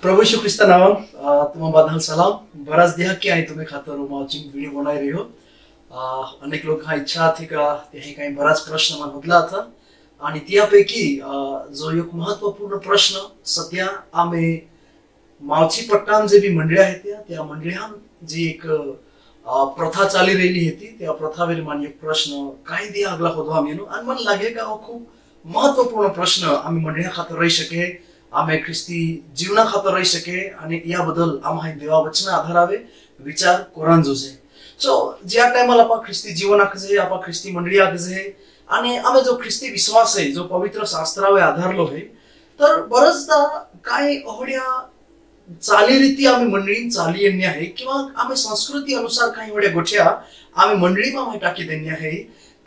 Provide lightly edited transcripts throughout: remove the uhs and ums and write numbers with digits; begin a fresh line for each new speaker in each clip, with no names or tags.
प्रभु यीशु ख्रिस्त नाम तुम बादल सलाम बराच दिहा के आई तुम्हें खातर वाचिंग वीडियो बनाई रही हो। अनेक लोग हा इच्छा थी का त्याही काही बराच प्रश्न मन होतला था आणि त्यापैकी जो एक महत्वपूर्ण प्रश्न सध्या आम्ही मावची पट्टान जे बी मंडळी आहेत त्या मंडळ्यान जी एक प्रथा चाली रही होती त्या प्रथावेर मान एक प्रश्न काही दिया अगला होतो आम्ही आणि मन लागे का खूप महत्वपूर्ण प्रश्न आम्ही मंडळ्या खातर रही शके आम्ही ख्रिस्ती जीवना खातर रही शके आणि याबद्दल आम्ही देवा वचन आधारावे विचार कोरान जोजे सो ज्या टाइमला आपण ख्रिस्ती जीवनाक जे आपण ख्रिस्ती मंडळीक जे आणि आम्ही जो ख्रिस्ती विश्वास आहे जो पवित्र शास्त्रावे आधारलो आहे तर बरचदा काय ओढ्या चालीरीती आम्ही मंडळी चाली येणे आहे किंवा आम्ही संस्कृती अनुसार काही एवढ्या गोष्टी आम्ही मंडळीमा माहिती टाकी देणे आहे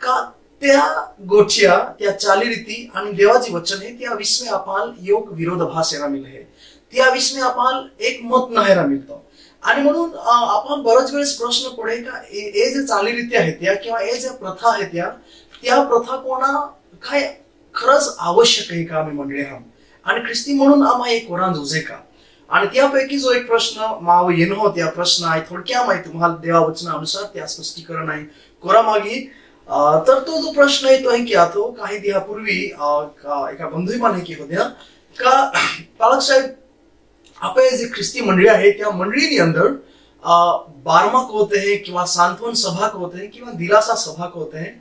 का त्या गोष्टी त्या चालीरीती आणि देवाची वचन आहे त्या विषय आपण योग विरोधाभास याला मिळेल आहे त्या विषय आपण एक मत नाहीरा मिळतो आणि म्हणून आपण बरेच वेळेस प्रश्न पडे का हे जे चालीरीती आहेत त्या किंवा हे जे प्रथा आहेत त्या प्रथा कोणा काय खरंच आवश्यक आहे का आम्ही मंडळी आहोत आणि ख्रिस्ती म्हणून आम्हा एक कोरान जोजे का आणि त्यापैकी जो एक प्रश्न माव येणं त्या प्रश्न आहे थोडक्या माहिती तुम्हाला देवा वचनानुसार त्या स्पष्टीकरण आहे कोरा मागी तर तो जो प्रश्न आहे तो आहे की आता काही दिवसापूर्वी एका बंधू माने की होत्या का पालक साहेब आपले जे ख्रिस्ती मंडळी आहे त्या मंडळीनी अंदर 12 होते हैं किंवा सांत्वन सभा होते हैं किंवा दिलासा सभा होते हैं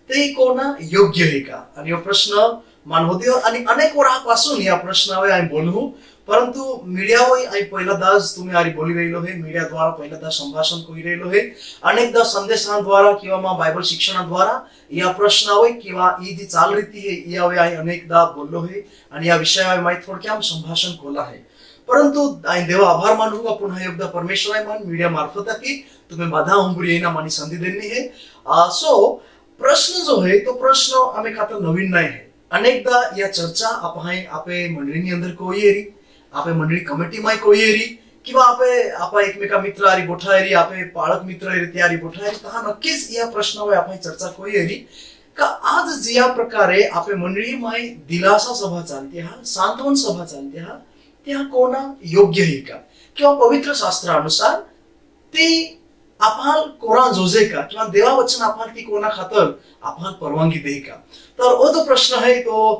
ते कोणा योग्य आहे का आणि हा प्रश्न मान होते आणि अनेक वर्षापासून या प्रश्नावर आम्ही बोलू परंतु मीडियावर आई पहिल्यांदाच तुम्ही आरी बोली रहिलो है मीडिया द्वारा पहिल्यांदा संभाषण करी रहिलो है अनेकदा संदेशांद्वारा किंवा मा बायबल शिक्षणाद्वारा या प्रश्नावर किंवा ही जी चालरीती है यावे आई अनेकदा बोललो है आणि या विषयावर माहिती थोडक्यात संभाषण केलं आहे परंतु देवा आभार मानू का पुन्हा एकदा परमेश्वर मान मीडिया मार्फत की तुम्ही बाधा उंबरी येना मानी संधी देणी है सो प्रश्न जो है तो प्रश्न आम्ही खाता नवीन नाही है अनेकदा या चर्चा आपे मंडळीनी अंदर कोई आपे मंडळी कमिटी माय कोई एरी किंवा आपा एकमेका मित्र आरी बोठायरी आपे पाळक मित्र एरी त्यारी बोठायरी तहा नक्कीच या प्रश्नावर आपण चर्चा कोई एरी का आज ज्या प्रकारे आपे मंडळी माय दिलासा सभा चालते हा सांत्वन सभा चालते हा त्या कोणा योग्य आहे का किंवा पवित्र शास्त्रानुसार ते आपण कोरा जोजे का किंवा देवा वचन आपण ती कोणा खातर आपण परवानगी दे का तर वो जो प्रश्न है तो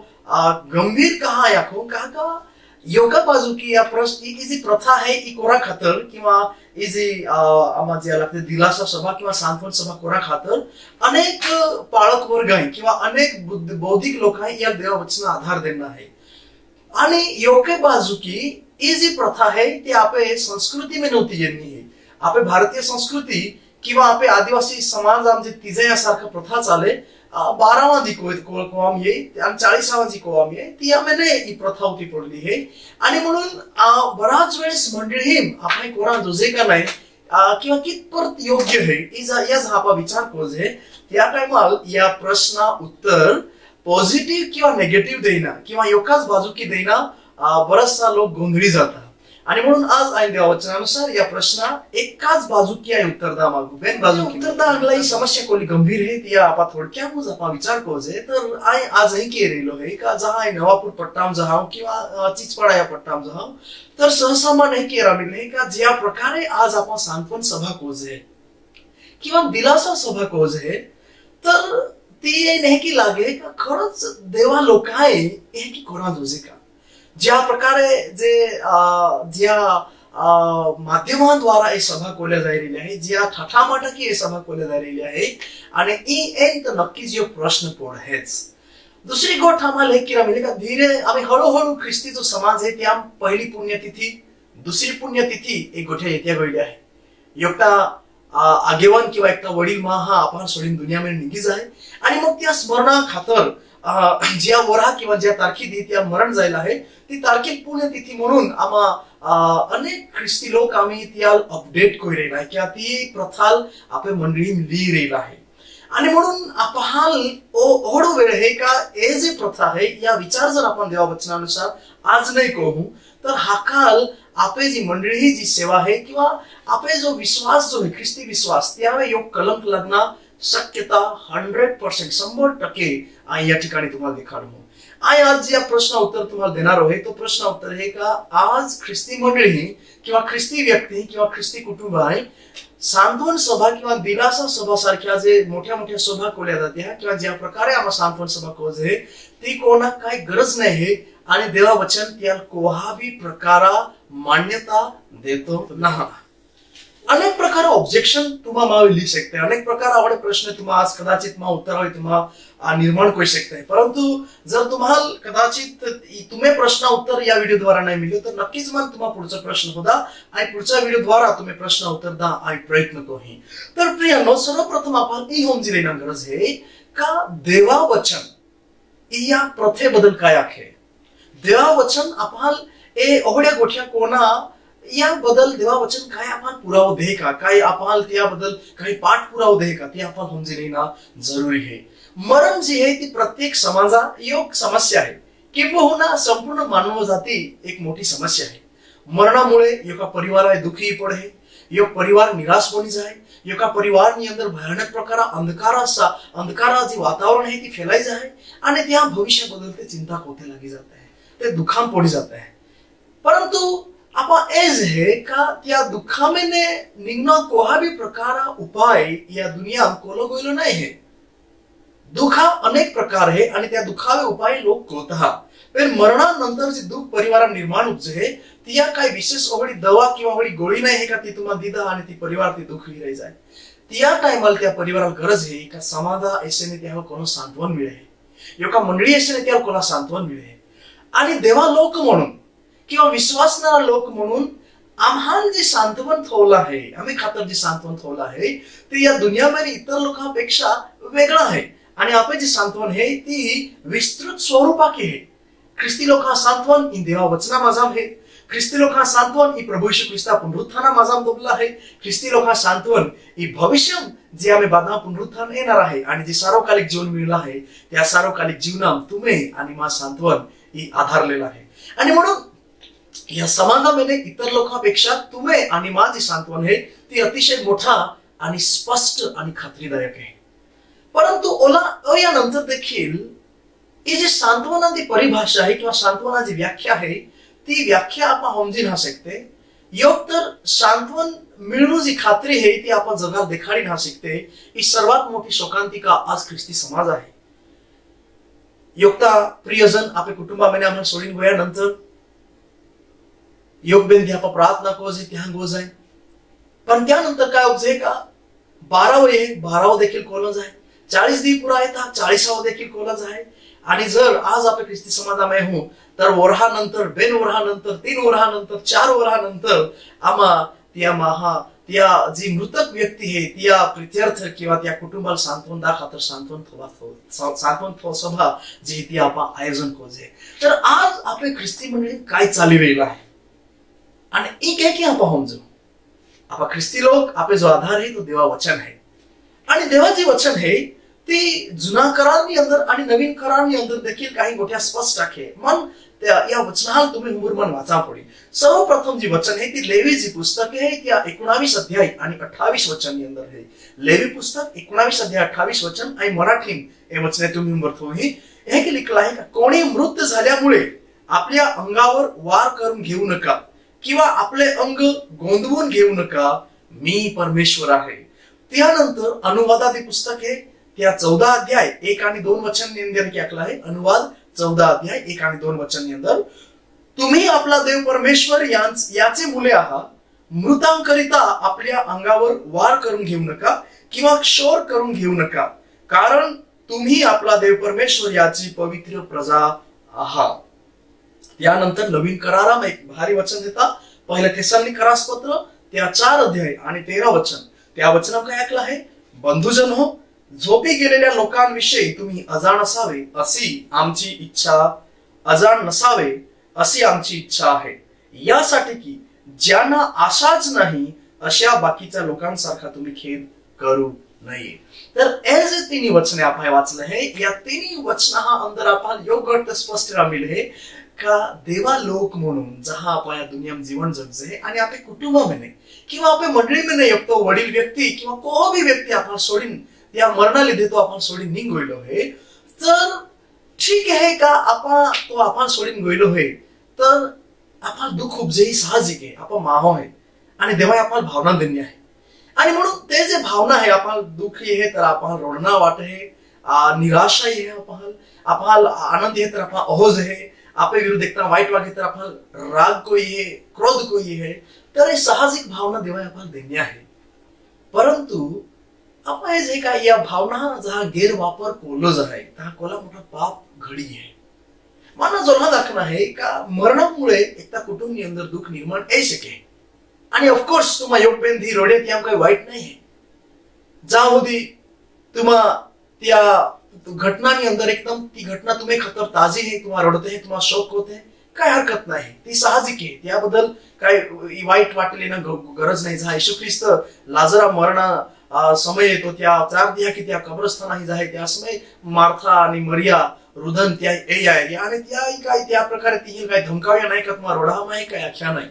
गंभीर कहा याखो का योगा बाजू की या प्रश्न जी प्रथा है ई कोरा खातर किंवा ई जी आम्हा जे लागते दिलासा सभा किंवा सांत्वन सभा कोरा खातर अनेक पाळक वर्ग आहे किंवा अनेक बौद्धिक लोक आहे या देवा वचन आधार देना है आणि योग्य बाजू की ई जी प्रथा है ती आपे संस्कृती में नव्हती येणी है आपे भारतीय संस्कृती किंवा आपे आदिवासी समाज आमचे तिजे यासारखं प्रथा चाले 12वां जी कोवाम ये आणि 40वां जी कोवाम ये ती आम्ही ही प्रथा होती पडली है आणि म्हणून बराच वेळेस मंडळी आपण कोरा जोजे का नाही किंवा कितपत योग्य है याच हा विचार कोजे त्या टाइमाल या प्रश्न उत्तर पॉझिटिव्ह किंवा नेगेटिव्ह देईना किंवा एकाच बाजू की देईना बराचसा लोक गोंधळी जातात आणि म्हणून आज आई देवा वचनानुसार या प्रश्न एकाच बाजू की आहे उत्तरदा मागू बेन बाजू उत्तरदा अगला ही समस्या कोली गंभीर है ती आपा थोडक्यात आपण विचार कोजे तर आई आज ही के रेलो है का जहां आई नवापूर पट्टाम जहां किंवा चिचपडा या पट्टाम जहां तर सहसा नाही के रामिल है का ज्या प्रकारे आज आपण सांत्वन सभा कोजे किंवा दिलासा सभा कोजे तर ती नाही की लागे का खरंच देवा लोक आहे हे की कोणा जोजे का ज्या प्रकारे जे ज्या माध्यमांद्वारा हे सभा कोल्या जायलेली आहे ज्या ठाठामाटाकी हे सभा कोल्या जायलेली आहे आणि ई एन तर नक्कीच यो प्रश्न पड हेच दुसरी गोष्ट आम्हाला हे किरा मिळेल का धीरे आम्ही हळूहळू ख्रिस्ती जो समाज आहे त्या पहिली पुण्यतिथी दुसरी पुण्यतिथी एक गोष्ट येत्या गळली आहे एकटा आगेवान किंवा एकटा वडील मा हा आपण सोडून दुनियामध्ये निघीज आहे आणि मग त्या स्मरणा खातर ज्या वरा किंवा ज्या तारखी दी त्या मरण जायला आहे ती तारखेत पुण्यतिथी म्हणून आम्हा अनेक ख्रिस्ती लोक आम्ही त्या अपडेट करू राहिला आहे किंवा ती प्रथाल आपल्या मंडळी लिही राहिला आहे आणि म्हणून आपण ओढो वेळ आहे का हे जे प्रथा आहे या विचार जर आपण देवा वचनानुसार आज नाही कहू तर हा काल आपे जी मंडळी जी सेवा आहे किंवा आपे जो विश्वास जो आहे ख्रिस्ती विश्वास त्यावे योग कलंक लागणार शक्यता 100% 100% आई या ठिकाणी तुम्हाला दिखाड़ हो आई आज या प्रश्न उत्तर तुम्हाला देणार आहे तो प्रश्न उत्तर है का आज ख्रिस्ती मंडळी किंवा ख्रिस्ती व्यक्ती किंवा ख्रिस्ती कुटुंब आहे सांत्वन सभा किंवा दिलासा सभा सारख्या जे मोठ्या मोठ्या सभा कोल्या जात्या किंवा ज्या प्रकारे आम्हा सांत्वन सभा कोज आहे ती कोणा काय गरज नाही है आणि देवा वचन त्या कोहाबी प्रकारा मान्यता देतो ना अनेक प्रकार ऑब्जेक्शन तुम्हा मावे ली सकते हैं अनेक प्रकार आवडे प्रश्न तुम्हा आज कदाचित मा उत्तर होय तुम्हा निर्माण कोई सकते हैं परंतु जर तुम्हाला कदाचित तुम्हें प्रश्न उत्तर या व्हिडिओ द्वारा नाही मिळले तर नक्कीच मन तुम्हा पुढचा प्रश्न होता आणि पुढच्या व्हिडिओ द्वारा तुम्ही प्रश्न उत्तर दा आणि प्रयत्न कोही तर प्रियानो सर्वप्रथम आपण ई होम जिलेना गरज है का देवा वचन या प्रथेबद्दल काय आहे देवा वचन आपण ए ओहड्या गोठ्या कोणा या बदल देवा वचन काय आपण पुरावा दे का काय आपण त्याबद्दल काही पाठ पुरावा दे का ते आपण समजून घेणं जरुरी आहे मरण जी आहे ती प्रत्येक समाजा योग समस्या आहे किंबहुना संपूर्ण मानव जाती एक मोठी समस्या आहे मरणामुळे एका परिवार दुखी पडे यो परिवार निराश बनी जाए एका परिवार ની અંદર ભયાનક પ્રકાર અંધકારા જે વાતાવરણ है ती फैलाई जाए અને ત્યાં ભવિષ્ય બદલતે चिंता होते लगी जाता है ते दुखाम पड़ी जाता है परंतु आपा एज है का त्या दुखामेने निघणं कोहाबी प्रकारा उपाय या दुनिया कोलो गोइलो नाही है दुखा अनेक प्रकार है आणि त्या दुखावे उपाय लोक कोता पण मरणानंतर जे दुख परिवार निर्माण उपजे तिया काय विशेष ओगडी दवा किंवा ओगडी गोळी नाही है का ती तुम्हाला दिदा आणि ती परिवार ती दुखी रही जाए तिया टाइमला त्या परिवाराला गरज है का समाधा ऐसेने त्या कोनो सांत्वन मिळे योका मंडळी ऐसेने त्या कोना सांत्वन मिळे आणि देवा लोक म्हणून किंवा विश्वासणारा लोक म्हणून आम्हाला जे सांत्वन थोवला आहे आम्ही खातर जे सांत्वन थोवला आहे ते या दुनियामध्ये इतर लोकांपेक्षा वेगळा आहे आणि आपण जे सांत्वन है ती विस्तृत स्वरूपाची आहे ख्रिस्ती लोक सांत्वन इन देवा वचना माझाम है ख्रिस्ती लोक सांत्वन ई प्रभु येशू ख्रिस्ता पुनरुत्थाना माझाम दोबला है ख्रिस्ती लोक सांत्वन ई भविष्य जे आम्ही बाधा पुनरुत्थान येणार आहे आणि जे सार्वकालिक जीवन मिळला आहे त्या सार्वकालिक जीवनात तुम्ही आणि मा सांत्वन ई आधारलेला आहे आणि म्हणून या समाजामध्ये इतर लोकांपेक्षा तुम्ही आणि माझी सांत्वन है ती अतिशय मोठा आणि स्पष्ट आणि खात्रीदायक आहे परंतु ओला यानंतर देखील ही जी सांत्वनाची परिभाषा आहे किंवा सांत्वनाची व्याख्या आहे ती व्याख्या आपण समजून ना शकते योग तर सांत्वन मिळणं जी खात्री आहे ती आपण जगात देखाडी ना शकते ही सर्वात मोठी शोकांतिका आज ख्रिस्ती समाज आहे योगता प्रियजन आपल्या कुटुंबामध्ये आम्हाला सोडून गेल्यानंतर योग बेन ध्यापा प्रार्थना को जे त्यान गो जाए पण त्यानंतर काय उपजे का 12 देखील कोला जाए 40 दी पुरा येता 40 देखील कोला जाए आणि जर आज आपण ख्रिस्ती समाजामध्ये हो तर वरहानंतर बेन वरहानंतर 3 वरहानंतर 4 वरहानंतर आम्हा त्या जी मृतक व्यक्ती आहे त्या प्रित्यर्थ किंवा त्या कुटुंबाला सांत्वन दा खातर सांत्वन सभा जी ती आपण आयोजन कोजे तर आज आपले ख्रिस्ती मंडळी काय चालविलेला आहे आणि एक है कि आपण समजू आपण ख्रिस्ती लोक आपले जो आधार है तो देवा वचन है आणि देवाचे वचन है ती जुना करारनी अंदर आणि नवीन करारनी अंदर देखील काही मोठ्या स्पष्ट आहे मन या वचनाला तुम्ही मन वाचा पडी सर्वप्रथम जी वचन है ती लेवी जी पुस्तक है त्या 19 अध्याय आणि 28 वचन ની અંદર है लेवी पुस्तक 19 अध्याय 28 वचन आणि मराठी हे वचने तुम्ही बरतो ही हे की लिखला आहे का कोणी मृत झाल्यामुळे आपल्या अंगावर वार करून घेऊ नका किंवा आपले अंग गोंधवून घेऊ नका मी परमेश्वर आहे त्यानंतर अनुवादाचे पुस्तक आहे त्या 14 अध्याय 1 आणि 2 वचन ની અંદર કેકલા आहे अनुवाद 14 अध्याय 1 आणि 2 वचन ની અંદર तुम्ही आपला देव परमेश्वर याचे मुले आहात मृतांकरिता आपल्या अंगावर वार करून घेऊ नका किंवा क्षोर करून घेऊ नका कारण तुम्ही आपला देव परमेश्वर याची पवित्र प्रजा आहात त्यानंतर नवीन करारामध्ये एक भारी वचन देता पहिल्या थेसलोनिकरास पत्र त्या 4 अध्याय आणि 13 वचन त्या वचनात काय ऐकलं आहे बंधुजन हो झोपी गेलेल्या लोकांविषयी तुम्ही अजाण असावे अशी आमची इच्छा अजाण नसावे अशी आमची इच्छा आहे यासाठी की ज्यांना आशाच नाही अशा बाकीच्या लोकांसारखा तुम्ही खेद करू नये तर एज तिन्ही वचने आपण वाचले आहे या तिन्ही वचना अंदर आपण योग्य स्पष्ट मिले का देवा लोक म्हणून जहां आपण या दुनिया में जीवन जगजे आणि आपले कुटुंबामध्ये किंवा आपले मंडळीमध्ये एकतो वडील व्यक्ती किंवा कोणी व्यक्ती आपण सोडून या मरणाला देतो आपण सोडून निघ होईल हे तर ठीक आहे का आपण सोडून गेलो होय तर आपण दुःख उपजे ही साहजिक आहे, आपण माहो आहे आणि देवा आपण भावना देणे आहे. आणि म्हणून ते जे भावना आहे आपण दुःख आहे तर आपण रोडना वाट आहे, निराशा आहे, आपण आनंद आहे तर आपण अहोज आहे, आपल्या विरुद्ध एकता वाईट वागे तर आपण राग कोई है, क्रोध कोई है. तर हे साहजिक भावना देवा आपण देणे आहे. परंतु आपण जे काय या भावना जहा गैरवापर कोलो आहे त्या कोला मोठा पाप घडी आहे. माना जोला दाखना है का मरणामुळे एकता कुटुंबनी अंदर दुःख निर्माण होई सके. आणि ऑफकोर्स तुम्हा योगबेन धी रोडे त्याम काही वाईट नाही आहे. जाहुदी तुम्हा त्या घटनानी अंदर एकदम ती घटना तुम्ही खतर ताजी है, तुम्हा रडते है, तुम्हा शोक होते है, काय हरकत नाही, ती साहजिक आहे. त्याबद्दल काय वाईट वाटले ना गरज नाही. जा येशू ख्रिस्त लाजरा मरणा समय येतो त्या 4 दिया की त्या कब्रस्थानाही जाय त्या समय मार्था आणि मरिया रुदन त्या ए आहे आणि त्या काय त्या प्रकारे ती काय धमकाव्या नाही का तुम्हा रोडा नाही काय आख्या नाही.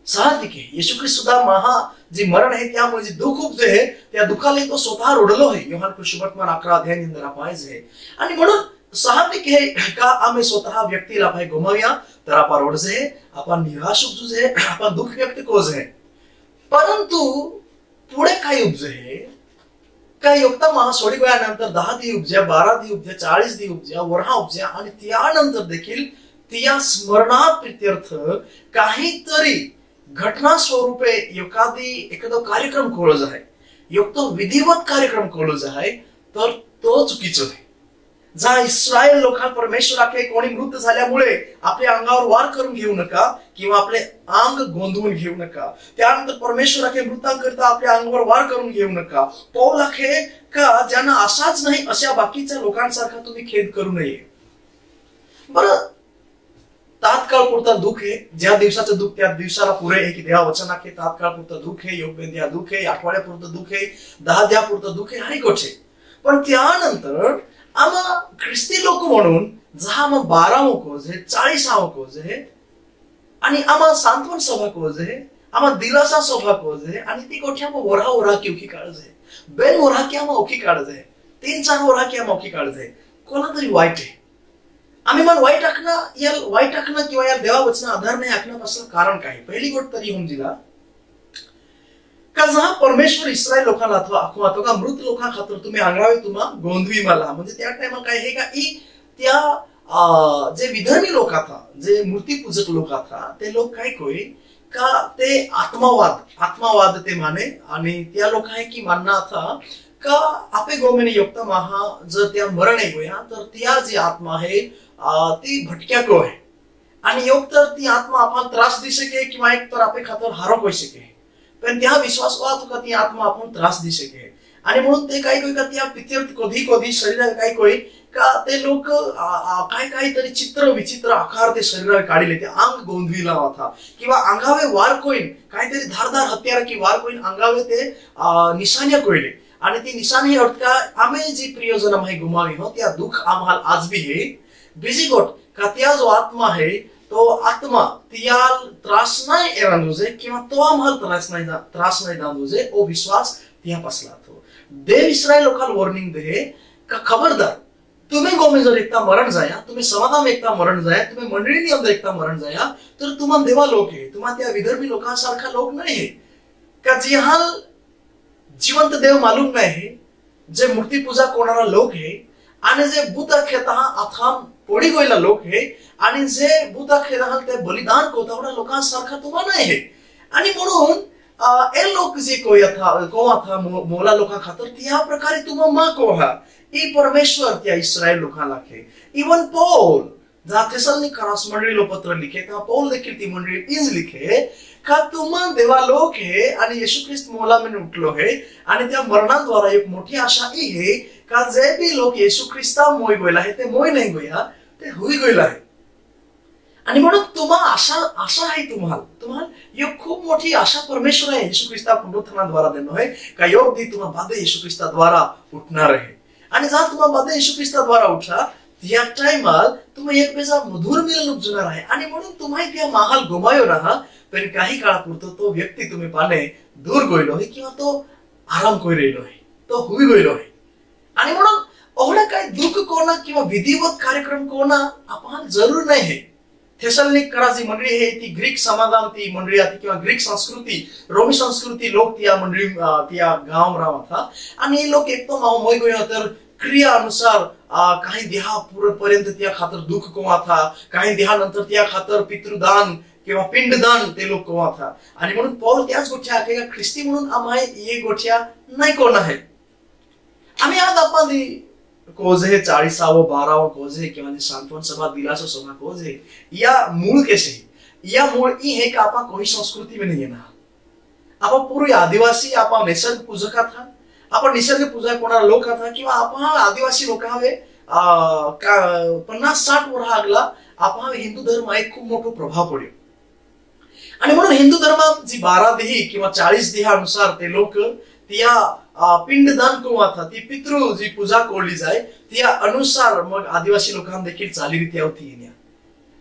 साहजिक आहे. येशू ख्रिस्त सुद्धा महा जे मरण आहे त्यामुळे जे दुःख उपजे आहे त्या दुःखाला तो स्वतः रोडलो आहे. योहान सुवर्तमान 11 अध्याय अंदर पाहिजे. आणि म्हणून साहजिक आहे का आम्ही स्वतः व्यक्तीला भाई गुमाव्या तर आपण रोडजे, आपण निराश उपजे, आपण दुःख व्यक्त कोजे. परंतु पुढे काय उपजे आहे काय योगता महा सोडी गोयानंतर 10 दी उपज्या, 12 दी उपज्या, 40 दी उपज्या, वर्हा उपज्या आणि त्यानंतर देखील त्या स्मरणात प्रित्यर्थ काहीतरी घटना स्वरूपे एखादा कार्यक्रम कोळज आहे, योगतो विधिवत कार्यक्रम कोळज आहे तर तो चुकीचं आहे. जा इस्रायल लोकांना परमेश्वराकडे कोणी मृत झाल्यामुळे आपल्या अंगावर वार करून घेऊ नका किंवा आपले अंग गोंधवून घेऊ नका. त्यानंतर परमेश्वराकडे मृतांकरिता आपल्या अंगावर वार करून घेऊ नका. पौलाखे का ज्यांना असाच नाही अशा बाकीच्या लोकांसारखा तुम्ही खेद करू नये. बरं, तात्काळ पुरता दुःख आहे, ज्या दिवसाचं दुःख त्या दिवसाला पुरे आहे की देवा वचनाखे तात्काळ पुरता दुःख आहे, योग्य द्या दुःख आहे, आठवड्यापुरतं दुःख आहे, 10 द्या पुरतं दुःख आहे, हरी गोष्ट आहे. पण त्यानंतर आम्हा ख्रिस्ती लोक म्हणून जहा मग 12 कोज आहे, 40 कोज आहे आणि आम्हा सांत्वन सभा कोज आहे, आम्हा दिलासा सभा कोज आहे आणि ती गोष्टी आम्हा ओरा की ओकी काळज आहे, बेन ओरा की आम्हा ओकी काळज आहे, 3-4 ओरा की आम्हा ओकी काळज आहे. कोणा तरी वाईट आहे. आम्ही मन वाईट आखणं किंवा या देवा वचना आधार नाही आखण्यापासून कारण काय. पहिली गोष्ट तरी होऊन दिला का जहा परमेश्वर इस्रायल लोकांना अथवा का मृत लोकां खातर तुम्ही अंगावे तुम्हा गोंधवी मला म्हणजे त्या टाइमला काय हे का त्या जे विधर्मी लोक था, जे मूर्तिपूजक लोक था, ते लोक काय कोय का ते आत्मावाद ते माने आणि त्या लोक आहे की मानना था का आपे गोमेने युक्त महा जर त्या मरणे गोया तर त्या जी आत्मा आहे ती भटक्या को आहे आणि योग तर ती आत्मा आपण त्रास दे सके किंवा एक तर आपे खातर हारो होई सके. पण त्या विश्वासवात का ती आत्मा आपण त्रास दे सके आणि म्हणून ते काय कोई का त्या पित्यर्थ कधी शरीर काय कोई का ते लोक काय तरी चित्र विचित्र आकार ते शरीरावर काढले, ते अंग गोंधविला होता किंवा अंगावे वार कोईन काहीतरी धारदार हत्यार की वार कोईन अंगावे ते निशाण्या कोयले आणि ती निशाणी अटका आम्ही जी प्रियजन माही गुमावी हो त्या दुःख आम्हाला आज भी है. बीजी गोट का त्या जो आत्मा आहे तो आत्मा तियाल त्रास नाही एरांदुजे किंवा तो आम्हाला त्रास नाही दांदुजे ओ विश्वास त्या पसला तो. देव इस्रायल लोकांना वॉर्निंग दे का खबरदार तुम्ही गोमे जर एकता मरण जाया, तुम्ही समाधान एकता मरण जाया, तुम्ही मंडळीनी अंदर एकता मरण जाया तर तुम्हाला देवा लोक आहे, तुम्हा त्या विधर्मी लोकांसारखा लोक नाही का जे हाल जिवंत देव मालूम नाही, जे मूर्तिपूजा कोणाला लोक आहे आणि जे बुता खेता अथाम पोडी गोयला लोक आहे आणि जे बुता खेता ते बलिदान कोतावडा लोकांसारखा तुम्हा नाही आहे. आणि म्हणून ए लोक जे कोया मोला लोका खातर त्या प्रकारे तुम्हा मा कोहा ई परमेश्वर त्या इस्रायल लोकांना खे. इवन पौल जा थेसलोनिकरास मंडळीला पत्र लिखे तेव्हा पौल देखील ती मंडळी इंज लिखे का तुम्हा देवा लोक है आणि येशू ख्रिस्त मोला में उठलो है आणि त्या मरणाद्वारा एक मोठी आशा ही है का जे भी लोक येशू ख्रिस्ता मोय गोयला है ते मोय नाही गोया, ते हुई गोयला है. आणि म्हणून तुम्हा आशा आहे तुम्हाला एक खूप मोठी आशा परमेश्वर आहे येशू ख्रिस्ता पुनरुत्थानाद्वारा देणं आहे का योग दी तुम्हा बादे येशू ख्रिस्ताद्वारा उठणार आहे. आणि जर तुम्हा बादे येशू ख्रिस्ताद्वारा उठा त्या टाइमाल तुम्ही एक बेजा मधुर मिलन उपजणार आहे. आणि म्हणून तुम्ही त्या महाल गोमायो राहा पण काही काळापुरतो तो व्यक्ती तुम्ही पाने दूर गोयलो आहे किंवा तो आराम कोई राहिलो आहे, तो हुई गोयलो आहे. आणि म्हणून एवढा काय दुःख कोणा किंवा विधिवत कार्यक्रम कोणा आपण जरूर नाही हे. थेसलोनिकेची मंडळी हे ती ग्रीक समाधान ती मंडळी आती किंवा ग्रीक संस्कृती रोमी संस्कृती लोक त्या मंडळी त्या गाव राहत हा. आणि हे लोक एकदम मोय गोय तर क्रिया अनुसार काही देहा पर्यंत त्या खातर दुःख कोवा था, काही देहानंतर त्या खातर पितृदान किंवा पिंडदान ते लोक कोवा था. आणि म्हणून पौल त्याच गोष्टी की ख्रिस्ती म्हणून आम्हाला ये गोष्टी नाही कोण आहे. आम्ही आज आपण कोजे 40व 12व कोजे किंवा सांत्वन सभा दिलासा सभा कोजे या मूल कैसे या मूल ई है कि आपा कोई संस्कृति में नहीं है ना. आपण पूर्वी आदिवासी आपण निसर्ग पूजक था, आपण निसर्ग पूजा कोणा लोक था किंवा आपण आदिवासी लोक हवे 50-60 वर्ष आगला आपण हिंदू धर्म एक खूप मोठा प्रभाव पडलो. आणि म्हणून हिंदू धर्मात जी 12 देही किंवा 40 देहानुसार ते लोक त्या पिंडदान कोवा था ती पितृ जी पूजा कोली जाय त्या अनुसार मग आदिवासी लोकांना देखील चालीरीती होती येण्या.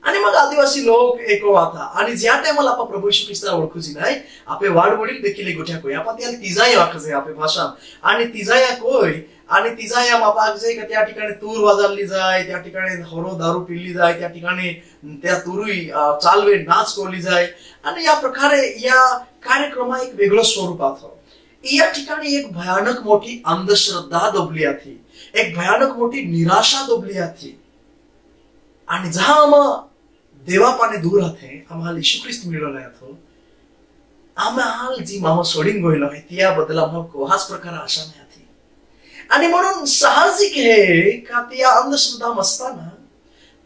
आणि मग आदिवासी लोक एकोवा था. आणि ज्या टाइमला आपण प्रभू येशू ख्रिस्ताला ओळखूची नाही आपले वाडवडील देखील गोठ्या कोय आपण त्याला तिजाई वाकजे आपली भाषा. आणि तिजाया कोय आणि तिजाया मापाक जे त्या ठिकाणी तूर वाजवली जाय, त्या ठिकाणी हरो दारू पिली जाय, त्या ठिकाणी त्या तुरुई चालवे नाच कोली जाय. आणि या प्रकारे या कार्यक्रमा एक वेगळं स्वरूपात हो. या ठिकाणी एक भयानक मोठी अंधश्रद्धा दबली आथी, एक भयानक मोठी निराशा दबली आथी. आणि जहां हम देवापाने दूर आथे आम्हाला येशू ख्रिस्त मिळलो नाही आथो आम्हाला जी मामा सोडीन गोयलो आहे त्याबद्दल आम्हाला कोहाच प्रकार आशा नाही आथी. आणि म्हणून साहजिक है का त्या अंधश्रद्धा असताना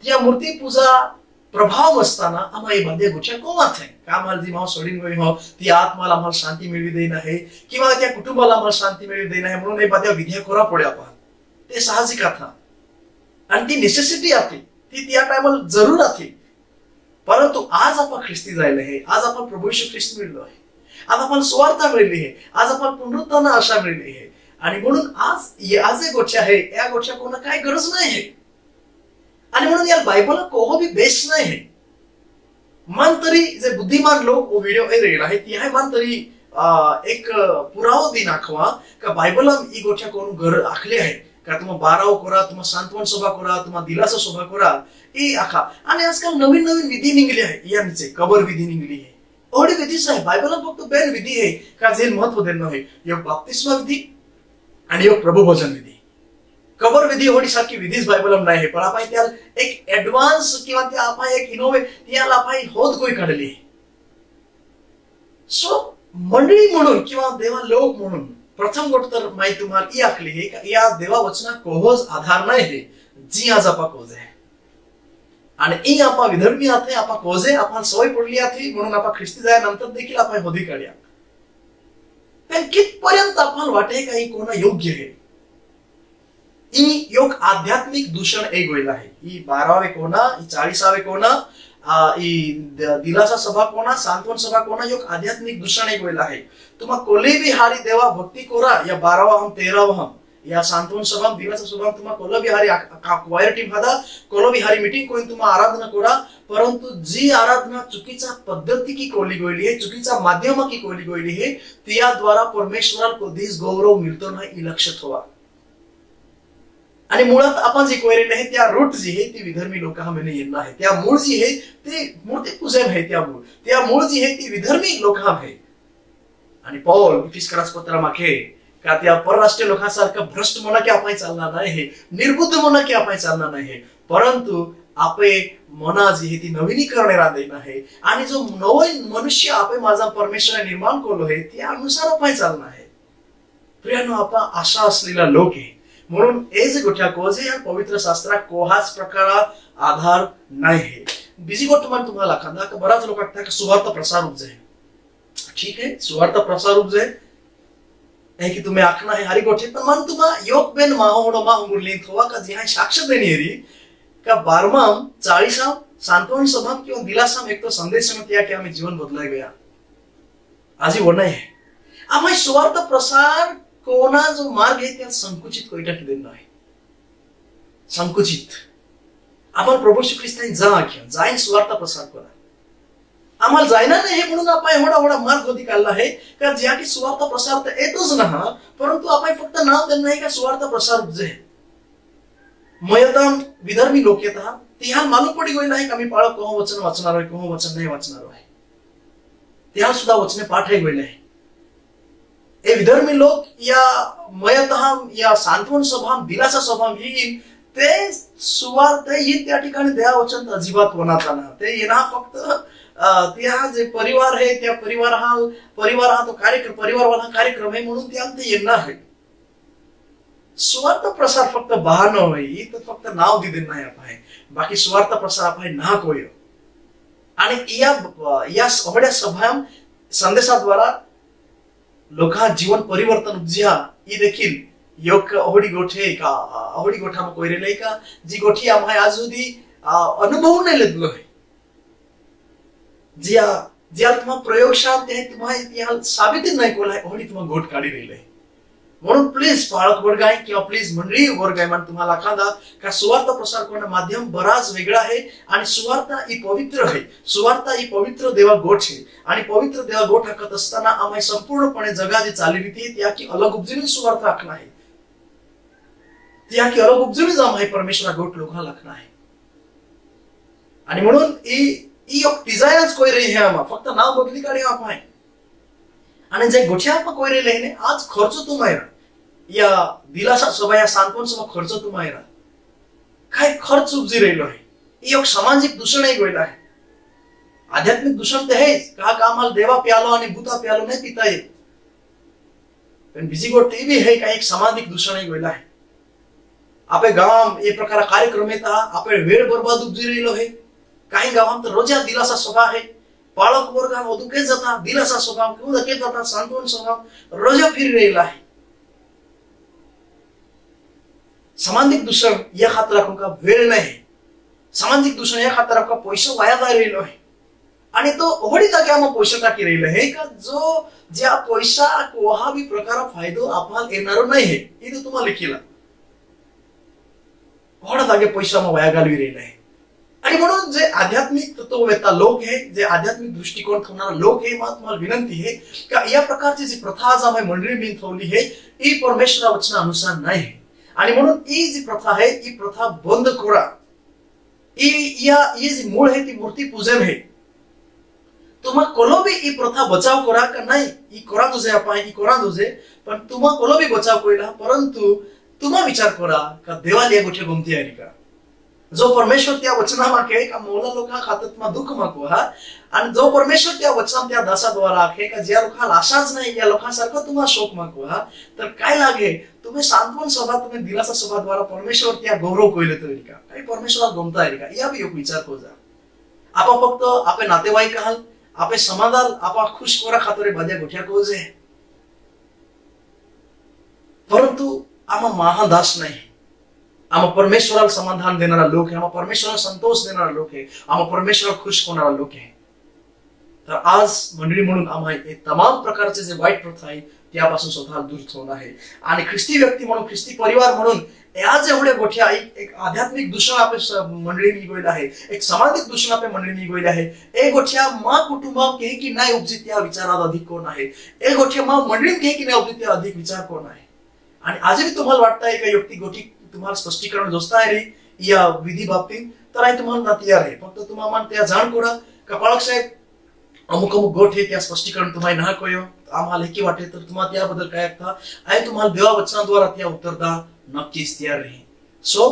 त्या मूर्ती पूजा प्रभाव असताना आम्हाला हे बाध्य गोष्टी कोमात आहे का आम्हाला जी मामा सोडीन गोय हो ती आत्माला आम्हाला शांती मिळवी देईन आहे किंवा त्या कुटुंबाला आम्हाला शांती मिळवी देईन आहे म्हणून हे बाध्य विद्या करा पडे आपण ते साहजिक था. आणि ती नेसेसिटी आती ती त्या टाइमला जरूर आती. परंतु आज आपण ख्रिस्ती जायला आहे, आज आपण प्रभू येशू ख्रिस्त मिळलो आहे, आज आपण सुवार्ता मिळली आहे, आज आपण पुनरुत्थान आशा मिळली आहे. आणि म्हणून आज एक गोष्ट आहे या गोष्टी कोणा काय गरज नाही आहे. आणि म्हणून या बायबलला कोहो भी बेस नाही आहे. मान तरी जे बुद्धिमान लोक वो व्हिडिओ हे रेल आहे ती आहे मान तरी एक पुरावा दिन आखवा का बायबलला ही गोष्ट कोण गर आखले आहे का तुम्हा 12 कोरा तुम्हा सांत्वन सभा कोरा तुम्हा दिलासा सभा कोरा ही आखा. आणि आजकाल नवीन नवीन विधी निघले आहे यांचे कबर विधी निघली आहे एवढी विधीच आहे. बायबलला फक्त बेन विधी आहे का जे महत्व देणं आहे योग बाप्तिस्मा विधी आणि योग प्रभू भोजन विधी. कबर विधी एवढी सारखी विधीच बायबलला नाही आहे पण आपण त्याला एक ऍडव्हान्स किंवा त्या आपण एक इनोव्हेट त्याला आपण होत कोई काढली. सो मंडळी म्हणून किंवा देवा लोक म्हणून प्रथम गोष्ट तर माहिती तुम्हाला ही आखली आहे का या देवा वचना कोहोज आधार नाही आहे जी आज आपा कोज आहे. आणि ई आपा विधर्मी आथे आपा कोजे आपण सवय पडली आथी म्हणून आपा ख्रिस्ती जायनंतर देखील आपण होदी काढ्या. पण कितपर्यंत आपण वाटे का ही कोणा योग्य आहे. ई योग आध्यात्मिक दूषण एक वेळ आहे. ही 12वे कोणा, ही 40वे कोणा, दिलासा सभा कोणा, सांत्वन सभा कोणा योग आध्यात्मिक दूषण एक वेळ आहे. तुम्हा कोले भी हारी देवा भक्ती कोरा या 12वा हम 13वा हम या सांत्वन सभा दिलासा सभा तुम्हा कोला बिहारी क्वायर टीम हादा कोला बिहारी मीटिंग कोण तुम्हा आराधना कोरा. परंतु जी आराधना चुकीचा पद्धती की कोली गोयली है, चुकीचा माध्यम की कोली गोयली है त्या द्वारा परमेश्वराला कधीच गौरव मिळतो नाही लक्षात ठेवा. आणि मुळात आपण जे कोयरेल आहे त्या रूट जी आहे ती विधर्मी लोकांमध्ये येणार आहे. त्या मूळ जी आहे ते मूर्ती पूजन आहे. त्या मूळ जी आहे ती विधर्मी लोकांमध्ये. आणि पौल इफिसकरास पत्रामागे का त्या परराष्ट्रीय लोकांसारखं भ्रष्ट म्हणा की आपण चालणार नाही, निर्बुद्ध म्हणा की आपण चालणार नाही, परंतु आपे मना जी आहे ती नवीनीकरण राहणार आहे. आणि जो नवीन मनुष्य आपे माझा परमेश्वर निर्माण केलो आहे त्यानुसार आपण चालणार आहे. प्रियानो आपण आशा असलेला लोक आहे म्हणून एज गोठ्या कोजे या पवित्र शास्त्रात कोहाच प्रकारा आधार नाही आहे. बिजी गोष्ट म्हणजे तुम्हाला खांदा का बराच लोक का सुवार्थ प्रसार उपजे ठीक आहे सुवार्थ प्रसार उपजे है कि तुम्हें आखना है हरी गोठे पण मन तुम्हा योग बेन माहोडो मा हुंगुरली थोवा का जी साक्ष देनी हरी का 12वाम 40वाम सांत्वन सभा किंवा दिलासाम एक तो संदेश में त्या कि हमें जीवन बदलाय गया आज ही वर्ण है. आम्ही सुवार्थ प्रसार कोणा जो मार्ग आहे त्या संकुचित कोयटा देणं आहे. संकुचित आपण प्रभू श्री ख्रिस्तानी जाईन सुवार्थ प्रसार करा. आम्हाला जायना नाही म्हणून आपण एवढा मार्ग होती काढला आहे का ज्या की सुवार्थ प्रसार तर येतोच ना परंतु आपण फक्त नाव देणं नाही का सुवार्थ प्रसार उपजे मयताम विधर्मी लोक येता तिहाल मालूम पडी गई नाही आम्ही पाळक कोह वचन वाचणार आहे कोह वचन नाही वाचणार आहे तिहाल सुद्धा वचने पाठ आहे गई आहे ए विधर्मी लोक या मयताम या सांत्वन सभाम दिलासा सभाम ही ते सुवार्थ ही त्या ठिकाणी देहा वचन अजिबात वनाता ना ते येना फक्त त्या जे परिवार आहे त्या परिवार हा तो कार्यक्रम परिवार वाला कार्यक्रम आहे म्हणून त्या ते येणार आहे सुवार्थ प्रसार फक्त बहानो होई तर फक्त नाव दिदे नाही आहे बाकी सुवार्थ प्रसार आहे ना कोय आणि या अवड्या सभा संदेशाद्वारा लोका जीवन परिवर्तन उपजिया ही देखील योग अवडी गोठे का अवडी गोठा में कोई रे का जी गोठी आम्हा आज सुधी अनुभव नाही लेतलो आहे ज्या तुम्हा प्रयोगशाळा ते तुम्हा साबित नाही कोला अवडी तुम्हा गोठ काढी राहिले म्हणून प्लीज पाळक वर्ग आहे किंवा प्लीज मंडळी वर्ग आहे म्हणून तुम्हाला खांदा का सुवार्थ प्रसार करणे माध्यम बराच वेगळा आहे आणि सुवार्थ ही पवित्र आहे सुवार्थ ही पवित्र देवा गोठ आहे आणि पवित्र देवा गोठ हाकत असताना आम्ही संपूर्णपणे जगा जी चालीरीती त्या की अलग उपजीवन सुवार्थ राखणं आहे त्या की अलग उपजीवन आम्ही परमेश्वरा गोठ लोका राखणं आहे आणि म्हणून ही डिझायनच कोई रे हे फक्त नाव बदली काढे आहे आणि जे गोठ्या कोई रे लेने आज खर्च तुम्हाला या दिलासा सभा या सांत्वन सभा खर्च तुम्हाला काय खर्च उपजी राहिलो आहे एक सामाजिक दूषण आहे गोयला आहे आध्यात्मिक दूषण ते आहे का आम्हाला देवा प्यालो आणि भूता प्यालो नाही पिता येत पण बीजी गोष्ट भी है का एक सामाजिक दूषण आहे गोयला आहे आपे गाव ये प्रकार कार्यक्रम येता आपे वेळ बर्बाद उपजी राहिलो आहे काही गावात रोजा दिलासा सभा आहे पाळक वर्ग ओदुके जाता दिलासा सभा किंवा के जाता सांत्वन सभा रोजा फिर राहिला आहे सामाजिक दूषण या खातर आपका वेळ नाही सामाजिक दूषण या खातर आपका पैसा वाया जाय राहिलो आहे आणि तो ओढी जाग्या मग पैसा टाकी राहिलो आहे का जो ज्या पैसा कोहा भी प्रकार फायदो आपल्याला येणार नाही आहे इथे तुम्हाला लिखिला ओढा जागे पैसा मग वाया घालवी राहिला आहे आणि म्हणून जे आध्यात्मिक तत्ववेत्ता लोक आहे जे आध्यात्मिक दृष्टिकोन ठेवणारा लोक आहे मला तुम्हाला विनंती आहे का या प्रकारची जी प्रथा आज आम्ही मंडळी मी ठेवली आहे ही परमेश्वरा वचनानुसार नाही आणि म्हणून ही जी प्रथा आहे ही प्रथा बंद करा ही जी मूळ आहे ती मूर्ती पूजन आहे तुम्हा कोलोबी ही प्रथा बचाव करा का नाही ही करा तुझे आपण ही करा तुझे पण तुम्हा कोलोबी बचाव करा परंतु तुम्हा विचार करा का देवाला या गोष्टी गमती आहे का जो परमेश्वर त्या वचना मागे का मोला लोका खातत मा दुःख मागो हा आणि जो परमेश्वर त्या वचना त्या दासाद्वारा आहे का ज्या लोकांना आशाच नाही या लोकांसारखं तुम्हा शोक मागो हा तर काय लागे तुम्ही सांत्वन सभा तुम्ही दिलासा सभाद्वारा परमेश्वर त्या गौरव कोइले तरी का काही परमेश्वराला गमता आहे का या भी एक विचार को जा आपा फक्त आपे नातेवाईक हाल आपे समाधान आपा खुश कोरा खातरे बाजा गोठ्या को जे परंतु आमा महादास नाही आम परमेश्वराला समाधान देणारा लोक आहे आम परमेश्वराला संतोष देणारा लोक आहे आम परमेश्वराला खुश होणारा लोक आहे तर आज मंडळी म्हणून आम्हाला हे तमाम प्रकारचे जे वाईट प्रथा आहे त्यापासून स्वतःला दूर ठेवणं आहे आणि ख्रिस्ती व्यक्ती म्हणून ख्रिस्ती परिवार म्हणून आज एवढ्या गोठ्या एक आध्यात्मिक दूषण आपल्या मंडळी निघोईल आहे एक सामाजिक दूषण आपल्या मंडळी निघोईल आहे एक गोठ्या मा कुटुंबा के की नाही उपजित त्या विचारात अधिक कोण आहे एक गोठ्या मा मंडळी के की नाही उपजित त्या अधिक विचार कोण आहे आणि आजही तुम्हाला वाटतंय का युक्ती गोठी तुम्हाला स्पष्टीकरण जोस्ता आहे रे या विधी बाबतीत तर आहे तुम्हाला ना तयार आहे फक्त तुम्हाला त्या जाण करा कपाळक साहेब अमुक अमुक गोठ आहे त्या स्पष्टीकरण तुम्हाला ना कयो आम्हाला की वाटे तर तुम्हाला त्याबद्दल काय ऐकता आहे तुम्हाला देवा वचनाद्वारा त्या उत्तर दा नक्कीच तयार रहे सो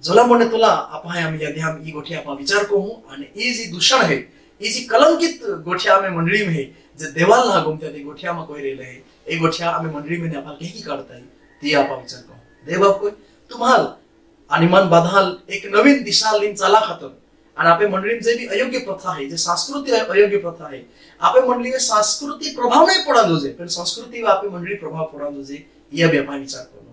जला म्हणे तुला आपण आम्ही यादी हम ई गोठी आपण विचार करू आणि ई जी दूषण आहे ई जी कलंकित गोठ्या आम्ही मंडळी में जे देवाला लागून त्या गोठ्या में कोई रेले है ए गोठ्या आम्ही मंडळी में आपण काही काढता ती आपण विचार करू देव कोई तुम्हाला आणि मन बदल एक नवीन दिशा लिन चला खातर आणि आपल्या मंडळीत जे भी अयोग्य प्रथा आहे जे सांस्कृतिक अयोग्य प्रथा आहे आपल्या मंडळीने सांस्कृतिक प्रभाव नाही पडा दोजे पण संस्कृती व आपल्या मंडळी प्रभाव पडा दोजे या भी आपण विचार करू